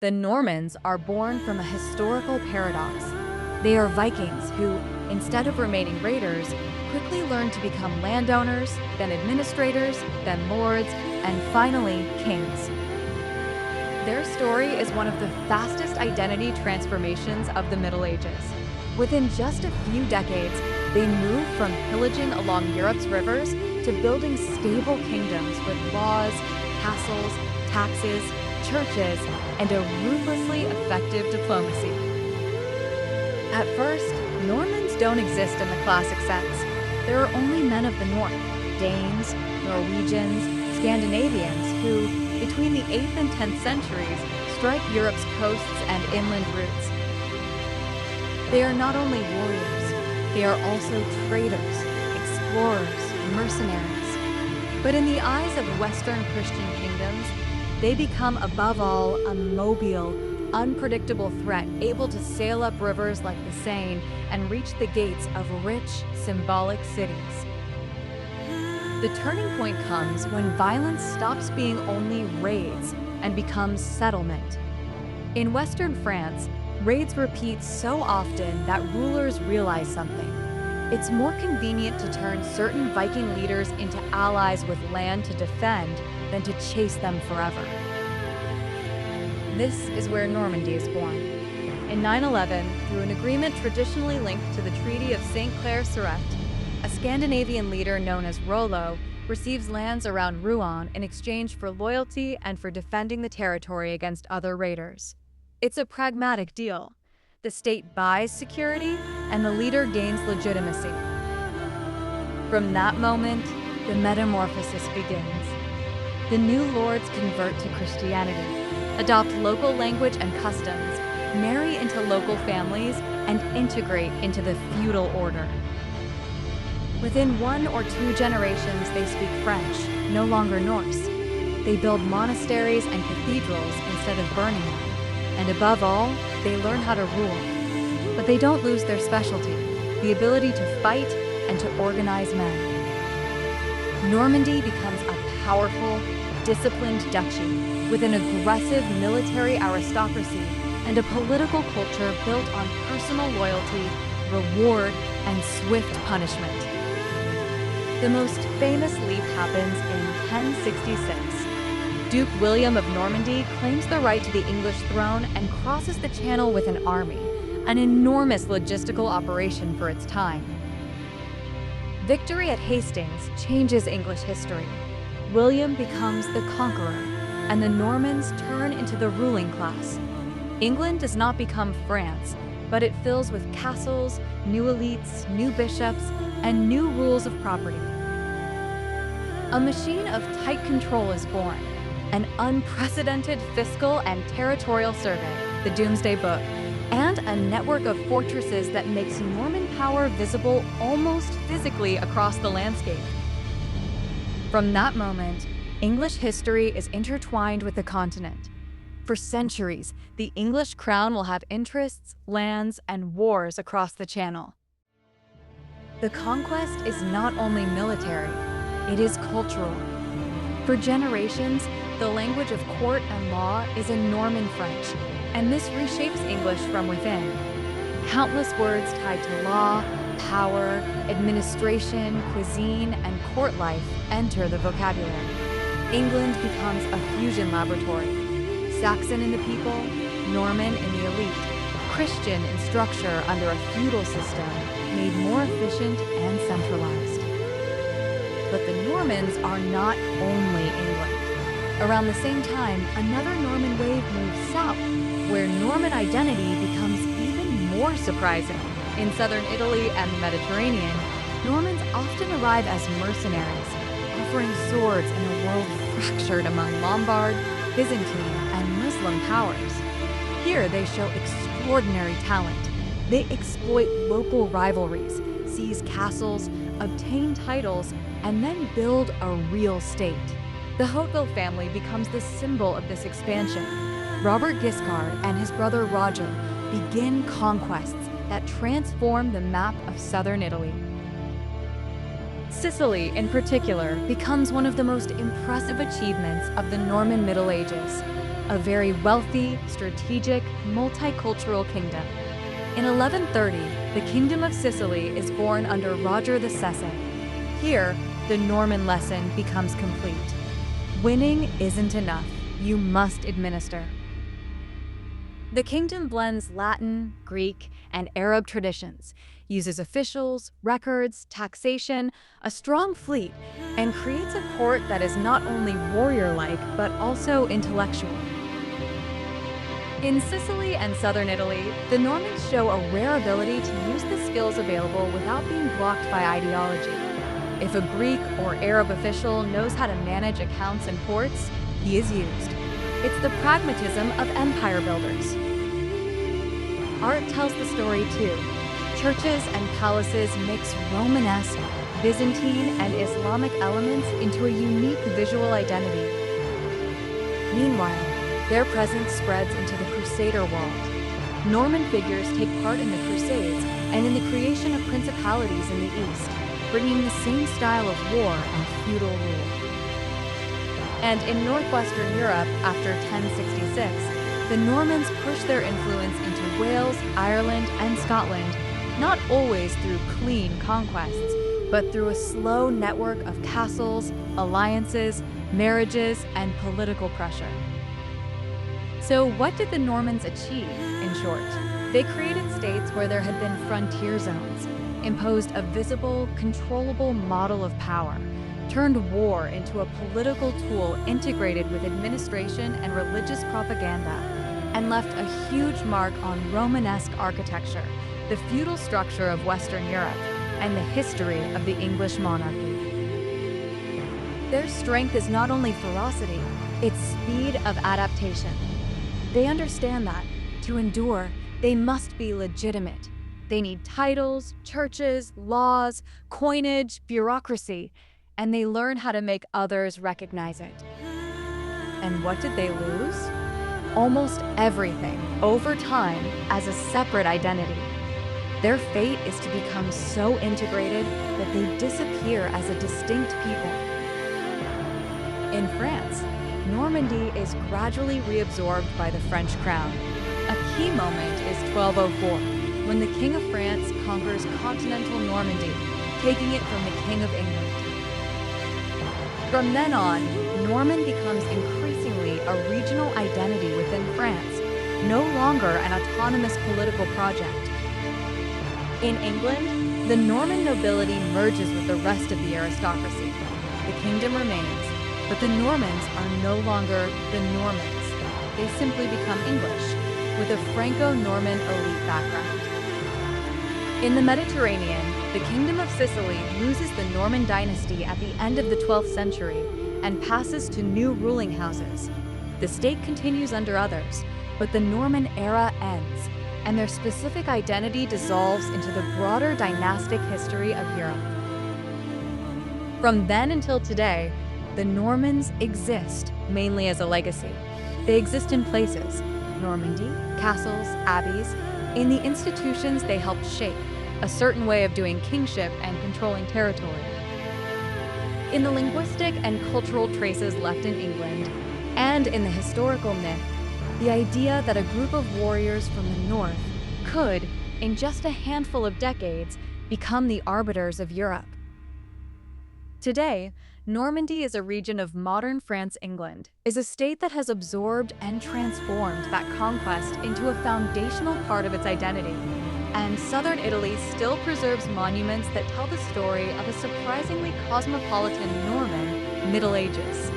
The Normans are born from a historical paradox. They are Vikings who, instead of remaining raiders, quickly learn to become landowners, then administrators, then lords, and finally kings. Their story is one of the fastest identity transformations of the Middle Ages. Within just a few decades, they move from pillaging along Europe's rivers to building stable kingdoms with laws, castles, taxes, churches, and a ruthlessly effective diplomacy. At first, Normans don't exist in the classic sense. There are only men of the north, Danes, Norwegians, Scandinavians, who, between the 8th and 10th centuries, strike Europe's coasts and inland routes. They are not only warriors, they are also traders, explorers, mercenaries. But in the eyes of Western Christian kingdoms, they become above all a mobile, unpredictable threat able to sail up rivers like the Seine and reach the gates of rich, symbolic cities. The turning point comes when violence stops being only raids and becomes settlement. In Western France, raids repeat so often that rulers realize something. It's more convenient to turn certain Viking leaders into allies with land to defend than to chase them forever. This is where Normandy is born. In 911, through an agreement traditionally linked to the Treaty of St. Clair-Surette, a Scandinavian leader known as Rollo receives lands around Rouen in exchange for loyalty and for defending the territory against other raiders. It's a pragmatic deal. The state buys security, and the leader gains legitimacy. From that moment, the metamorphosis begins. The new lords convert to Christianity, adopt local language and customs, marry into local families, and integrate into the feudal order. Within 1 or 2 generations, they speak French, no longer Norse. They build monasteries and cathedrals instead of burning them. And above all, they learn how to rule. But they don't lose their specialty, the ability to fight and to organize men. Normandy becomes a powerful, disciplined duchy with an aggressive military aristocracy and a political culture built on personal loyalty, reward, and swift punishment. The most famous leap happens in 1066. Duke William of Normandy claims the right to the English throne and crosses the Channel with an army, an enormous logistical operation for its time. Victory at Hastings changes English history. William becomes the conqueror, and the Normans turn into the ruling class. England does not become France, but it fills with castles, new elites, new bishops, and new rules of property. A machine of tight control is born, an unprecedented fiscal and territorial survey, the Domesday Book, and a network of fortresses that makes Norman power visible almost physically across the landscape. From that moment, English history is intertwined with the continent. For centuries, the English crown will have interests, lands, and wars across the Channel. The conquest is not only military, it is cultural. For generations, the language of court and law is in Norman French, and this reshapes English from within. Countless words tied to law, power, administration, cuisine, and court life enter the vocabulary. England becomes a fusion laboratory. Saxon in the people, Norman in the elite, Christian in structure under a feudal system, made more efficient and centralized. But the Normans are not only England. Around the same time, another Norman wave moves south, where Norman identity becomes even more surprising. In southern Italy and the Mediterranean, Normans often arrive as mercenaries, offering swords in a world fractured among Lombard, Byzantine, and Muslim powers. Here they show extraordinary talent. They exploit local rivalries, seize castles, obtain titles, and then build a real state. The Hauteville family becomes the symbol of this expansion. Robert Guiscard and his brother Roger begin conquests that transform the map of southern Italy. Sicily, in particular, becomes one of the most impressive achievements of the Norman Middle Ages. a very wealthy, strategic, multicultural kingdom. In 1130, the Kingdom of Sicily is born under Roger the Sessile. Here, the Norman lesson becomes complete. Winning isn't enough. You must administer. The kingdom blends Latin, Greek, and Arab traditions, uses officials, records, taxation, a strong fleet, and creates a court that is not only warrior-like, but also intellectual. In Sicily and southern Italy, the Normans show a rare ability to use the skills available without being blocked by ideology. If a Greek or Arab official knows how to manage accounts and ports, he is used. It's the pragmatism of empire builders. Art tells the story too. Churches and palaces mix Romanesque, Byzantine, and Islamic elements into a unique visual identity. Meanwhile, their presence spreads into the Crusader world. Norman figures take part in the Crusades and in the creation of principalities in the East, bringing the same style of war and feudal rule. And in northwestern Europe, after 1066, the Normans pushed their influence into Wales, Ireland, and Scotland, not always through clean conquests, but through a slow network of castles, alliances, marriages, and political pressure. So what did the Normans achieve, in short? They created states where there had been frontier zones, imposed a visible, controllable model of power, turned war into a political tool integrated with administration and religious propaganda, and left a huge mark on Romanesque architecture, the feudal structure of Western Europe, and the history of the English monarchy. Their strength is not only ferocity, it's speed of adaptation. They understand that, to endure, they must be legitimate. They need titles, churches, laws, coinage, bureaucracy, and they learn how to make others recognize it. And what did they lose? Almost everything, over time, as a separate identity. Their fate is to become so integrated that they disappear as a distinct people. In France, Normandy is gradually reabsorbed by the French crown. A key moment is 1204, when the King of France conquers continental Normandy, taking it from the King of England. From then on, Norman becomes increasingly a regional identity within France, no longer an autonomous political project. In England, the Norman nobility merges with the rest of the aristocracy. The kingdom remains, but the Normans are no longer the Normans. They simply become English, with a Franco-Norman elite background. In the Mediterranean, the Kingdom of Sicily loses the Norman dynasty at the end of the 12th century and passes to new ruling houses. The state continues under others, but the Norman era ends, and their specific identity dissolves into the broader dynastic history of Europe. From then until today, the Normans exist mainly as a legacy. They exist in places, Normandy, castles, abbeys, in the institutions they helped shape, a certain way of doing kingship and controlling territory. In the linguistic and cultural traces left in England, and in the historical myth, the idea that a group of warriors from the north could, in just a handful of decades, become the arbiters of Europe. Today, Normandy is a region of modern France-England, is a state that has absorbed and transformed that conquest into a foundational part of its identity. And southern Italy still preserves monuments that tell the story of a surprisingly cosmopolitan Norman Middle Ages.